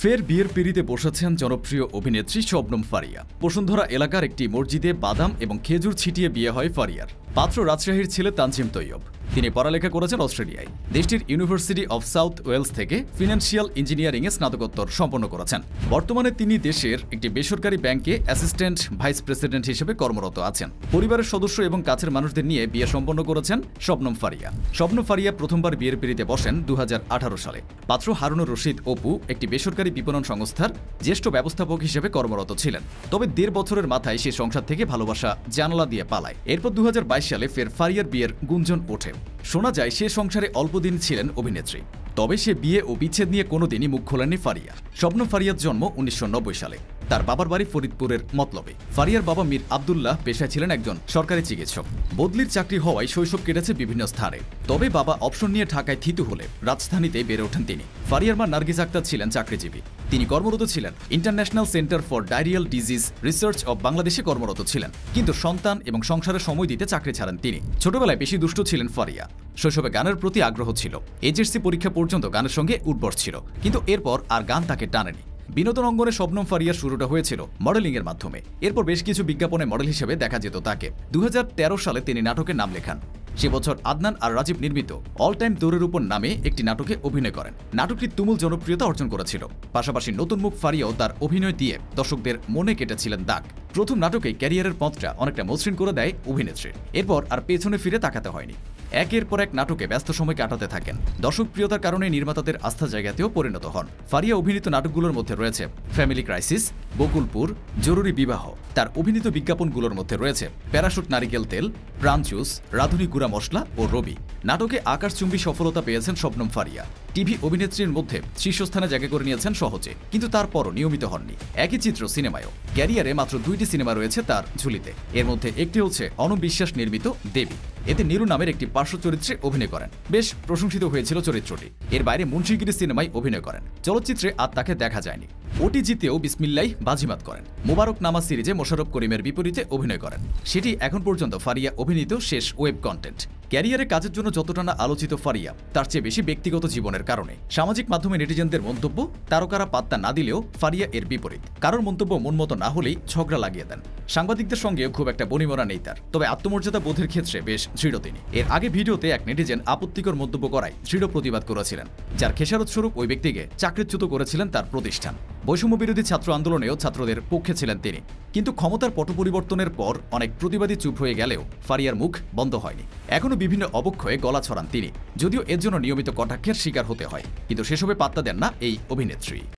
ফের বিয়ের পিঁড়িতে বসেছেন জনপ্রিয় অভিনেত্রী শবনম ফারিয়া। বসুন্ধরা এলাকার একটি মসজিদে বাদাম এবং খেজুর ছিটিয়ে বিয়ে হয় ফারিয়ার। পাত্র রাজশাহীর ছেলে তানজিম তৈয়ব। তিনি পড়ালেখা করেছেন অস্ট্রেলিয়ায়। দেশটির ইউনিভার্সিটি অব সাউথ ওয়েলস থেকে ফিনান্সিয়াল ইঞ্জিনিয়ারিংয়ে স্নাতকোত্তর সম্পন্ন করেছেন। বর্তমানে তিনি দেশের একটি বেসরকারি ব্যাংকে অ্যাসিস্ট্যান্ট ভাইস প্রেসিডেন্ট হিসেবে কর্মরত আছেন। পরিবারের সদস্য এবং কাছের মানুষদের নিয়ে বিয়ে সম্পন্ন করেছেন শবনম ফারিয়া। শবনম ফারিয়া প্রথমবার বিয়ের পিঁড়িতে বসেন 2018 সালে। পাত্র হারুনুর রশিদ অপু একটি বেসরকারি বিপণন সংস্থার জ্যেষ্ঠ ব্যবস্থাপক হিসেবে কর্মরত ছিলেন। তবে 1.5 বছরের মাথায় সে সংসার থেকে ভালোবাসা জানালা দিয়ে পালায়। এরপর 2022 সালে ফের ফারিয়ার বিয়ের গুঞ্জন ওঠে। শোনা যায় সে সংসারে অল্পদিন ছিলেন অভিনেত্রী। তবে সে বিয়ে ও বিচ্ছেদ নিয়ে কোনোদিনই মুখ খোলেননি ফারিয়া। শবনম ফারিয়ার জন্ম 1990 সালে। তার বাবার বাড়ি ফরিদপুরের মতলবে। ফারিয়ার বাবা মীর আব্দুল্লাহ পেশায় ছিলেন একজন সরকারি চিকিৎসক। বদলির চাকরি হওয়ায় শৈশব কেটেছে বিভিন্ন স্থানে। তবে বাবা অপশন নিয়ে ঢাকায় থিতু হলে রাজধানীতে বেড়ে ওঠেন তিনি। ফারিয়ার মা নার্গিস আক্তার ছিলেন চাকরিজীবী। তিনি কর্মরত ছিলেন international centre for diarrhoeal disease research of বাংলাদেশে কর্মরত ছিলেন। কিন্তু সন্তান এবং সংসারে সময় দিতে চাকরি ছাড়েন তিনি। ছোটবেলায় বেশি দুষ্ট ছিলেন ফারিয়া। শৈশবে গানের প্রতি আগ্রহ ছিল। এইচএসসি পরীক্ষা পর্যন্ত গানের সঙ্গে উঠবস ছিল, কিন্তু এরপর আর গান তাকে টানেনি। বিনোদন অঙ্গনে শবনম ফারিয়ার শুরুটা হয়েছিল মডেলিংয়ের মাধ্যমে। এরপর বেশ কিছু বিজ্ঞাপনে মডেল হিসেবে দেখা যেত তাকে। 2013 সালে তিনি নাটকে নাম লেখান। সে বছর আদনান আর রাজীব নির্মিত অল টাইম দৌড়ের উপর নামে একটি নাটকে অভিনয় করেন। নাটকটি তুমুল জনপ্রিয়তা অর্জন করেছিল। পাশাপাশি নতুন মুখ ফারিয়াও তার অভিনয় দিয়ে দর্শকদের মনে কেটেছিলেন দাগ। প্রথম নাটকে ক্যারিয়ারের পথটা অনেকটা মসৃণ করে দেয় অভিনেত্রীর। এরপর আর পেছনে ফিরে তাকাতে হয়নি। একের পর এক নাটকে ব্যস্ত সময় কাটাতে থাকেন। দর্শকপ্রিয়তার কারণে নির্মাতাদের আস্থা জায়গাতেও পরিণত হন। ফারিয়া অভিনীত নাটকগুলোর মধ্যে রয়েছে ফ্যামিলি ক্রাইসিস, বকুলপুর, জরুরি বিবাহ। তার অভিনীত বিজ্ঞাপনগুলোর মধ্যে রয়েছে প্যারাশুট নারিকেল তেল, প্রাণ জুস, রাঁধুনি গুঁড়া মশলা ও রবি। নাটকে আকাশচুম্বী সফলতা পেয়েছেন শবনম ফারিয়া। টিভি অভিনেত্রীর মধ্যে শীর্ষস্থানে জায়গা করে নিয়েছেন সহজে, কিন্তু তারপরও নিয়মিত হননি। একই চিত্র সিনেমায়ও। ক্যারিয়ারে মাত্র 2টি সিনেমা রয়েছে তার ঝুলিতে। এর মধ্যে একটি হচ্ছে অনুপ বিশ্বাস নির্মিত দেবী। এতে নীলু নামের একটি পার্শ্ব চরিত্রে অভিনয় করেন। বেশ প্রশংসিত হয়েছিল চরিত্রটি। এর বাইরে মুন্সিগিরি সিনেমায় অভিনয় করেন। চলচ্চিত্রে আর তাকে দেখা যায়নি। ওটিজিতেও বিসমিল্লাহ বাজিমাত করেন। মোবারক নামা সিরিজে মোশাররফ করিমের বিপরীতে অভিনয় করেন। সেটি এখন পর্যন্ত ফারিয়া অভিনীত শেষ ওয়েব কন্টেন্ট। ক্যারিয়ারে কাজের জন্য যতটা না আলোচিত ফারিয়া, তার চেয়ে বেশি ব্যক্তিগত জীবনের কারণে। সামাজিক মাধ্যমে নেটিজেনদের মন্তব্য তারকারা পাত্তা না দিলেও ফারিয়া এর বিপরীত। কারোর মন্তব্য মনমতো না হলেই ঝগড়া লাগিয়ে দেন। সাংবাদিকদের সঙ্গেও খুব একটা বনিমরা নেই তার। তবে আত্মমর্যাদা বোধের ক্ষেত্রে বেশ দৃঢ় তিনি। এর আগে ভিডিওতে এক নেটিজেন আপত্তিকর মন্তব্য করায় দৃঢ় প্রতিবাদ করেছিলেন, যার খেসারত স্বরূপ ওই ব্যক্তিকে চাকরিচ্যুত করেছিলেন তার প্রতিষ্ঠান। বৈষম্য বিরোধী ছাত্র আন্দোলনেও ছাত্রদের পক্ষে ছিলেন তিনি। কিন্তু ক্ষমতার পট পরিবর্তনের পর অনেক প্রতিবাদী চুপ হয়ে গেলেও ফারিয়ার মুখ বন্ধ হয়নি। এখনও বিভিন্ন অবক্ষয়ে গলা ছড়ান তিনি, যদিও এর জন্য নিয়মিত কটাক্ষের শিকার হতে হয়। কিন্তু সেসবে পাত্তা দেন না এই অভিনেত্রী।